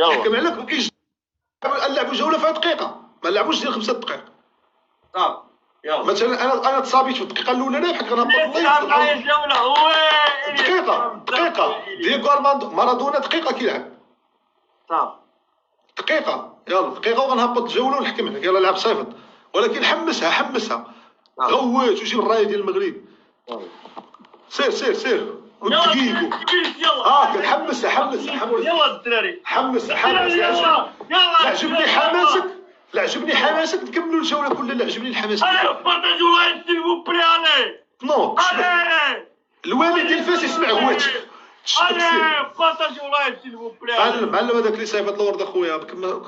نحكم عليك ما كاينش. نلعبوا جوله فيها دقيقه، ما نلعبوش ديال 5 دقائق. يلا مثلا انا تصابيت في الدقيقه الاولى بحال كنهبط تلعب معايا جوله دقيقه دييغو أرماندو مارادونا دقيقه كيلعب دقيقه. يلا دقيقه وغنهبط الجوله ونحكم عليك. يلا لعب صيفط، ولكن حمسها غوت وجيب الرايه ديال المغرب. سير ودقيقو حمسها يلا الدراري حمسها لا عجبني حماسك نكملوا الجوله كلها. لا عجبني الحماس. بارطاجيو لايك سيل فو بلي نو الوالد ديال فاس يسمع هواتك. بارطاجيو لايك سيل فو بلي معلم هذاك اللي صايفط الورد اخويا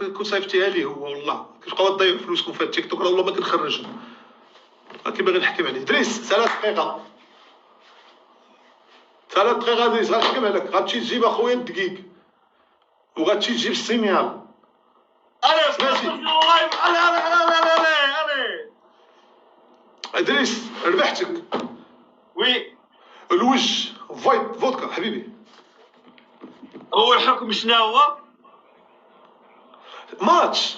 كون صايفتيها ليه هو والله كتبقاو تضيعوا فلوسكم في التيك توك. راه والله ما كنخرجهم كي باغي نحكم عليه. دريس 3 دقيقه 3 دقائق دريس غنحكم عليك. غتمشي تجيب اخويا الدقيق وغتمشي تجيب السينيال. ادريس ربحتك. وي الوج فودكا حبيبي. هو الحكم شنو هو؟ ماتش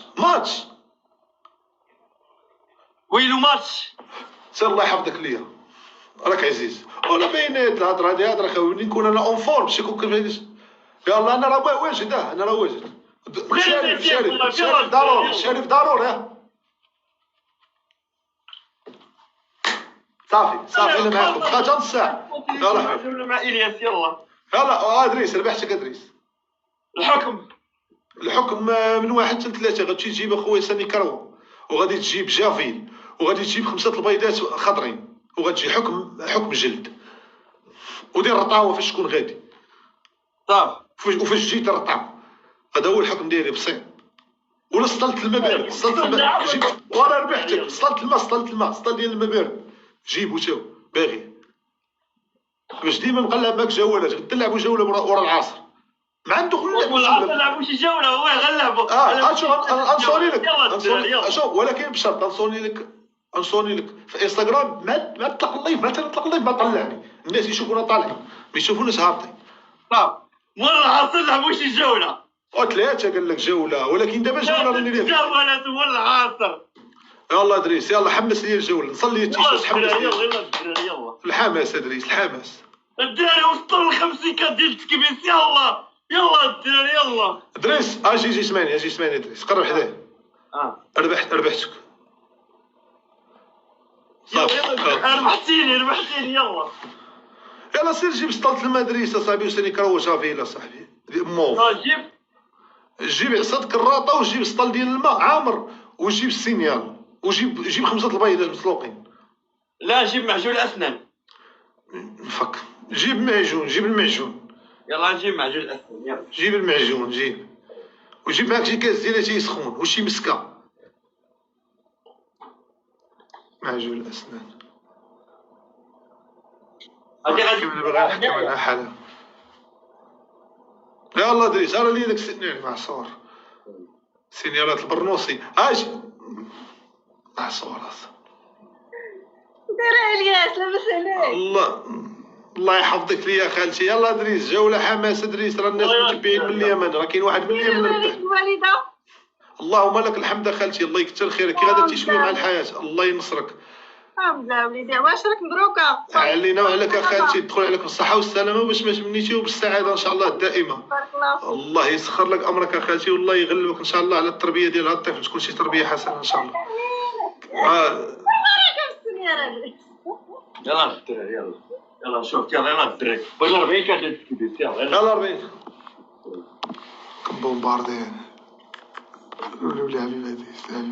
ويلو ماتش. سير الله يحفظك ليا راك عزيز. ولا بينات الهضره هادي هضره خاويني نكون انا اون فورم ماشي كون كيفاش. يلا انا راه واجد انا راه واجد. شريف ضروري صافي انا معاكم بقات نص ساعه. يلا مع الياس يلا ادريس ربحتك ادريس. الحكم من 1 حتى 3. غتمشي تجيب اخويا ساني كروه وغادي تجيب جافيل وغادي تجيب 5 البيضات خضرين وغتجي حكم جلد. ودير الرطاوه فاش تكون غادي وفاش جيت الرطاو. هذا هو الحكم ديالي بسيط. ولا سطلت الماء بارد جيب وانا ربحتك. سطلت الماء ديال الماء بارد جيبو تاو باغي باش ديما نقلب معاك جولات. غدا نلعبوا جوله ورا العصر ما عنده نلعبوا شي جوله هو غنلعبوا. شوف انصوني لك ولكن بشرط انصوني لك في انستغرام ما تطلق اللايف. ما طلعني الناس يشوفونا طالعين ما يشوفوناش هابطين. مورا العصر نلعبوا شي جوله 3 قال لك جوله ولكن دابا جوله راني ليه. جولات مورا العصر. يلا ادريس يلا حمس لي الجوله نصلي التيشيرت. حمس لي يلا الحماس ادريس الحماس. الدراري وصلوا ل50 كان ديال التكبيس. يلا الدراري يلا ادريس اجي اسمعني ادريس قرب حدايا. ربحتك ربحتيني يلا سير جيب سطلت الماء ادريس اصاحبي وساني كروه شافي اصاحبي موف. جيب عصا كراطه وجيب سطل ديال الماء عامر وجيب السينيال وجيب 5 البيضات مسلوقين. لا جيب معجون الاسنان. فك جيب المعجون. يلا نجيب معجون الاسنان. يلا جيب المعجون وجيب معاك شي كاس ديال شي سخون وشي مسكه. معجون الاسنان هادي غادي نحكم على حالها. يلا دريس راه لي داك السينيال مع الصور سينيالات البرنوسي اجي مع الصور داير الياس لاباس عليك. الله يحفظك ليا خالتي. يلا دريس جوله حماس ادريس. راه الناس متبعين من اليمن راه كاين 1 من اليمن. الوالده اللهم لك الحمد خالتي. الله يكثر خيرك. كي غادرتي شويه مع الحياه الله ينصرك. لا وليدي واش راك مبروكه. علينا وعليك خالتي. تدخل عليك بالصحه والسلامه باش ما تمنيتي وبالسعاده ان شاء الله الدائمه. الله يسخر لك امرك خالتي والله يغلبك ان شاء الله على التربيه ديال هذا الطفل تكون شي تربيه حسنه ان شاء الله. يلا الدراري يلا شوف يلا الدراري بغيت 40 كان ديال التكبيس. يلا 40 كم بومباردين. ولا حبيبي هادي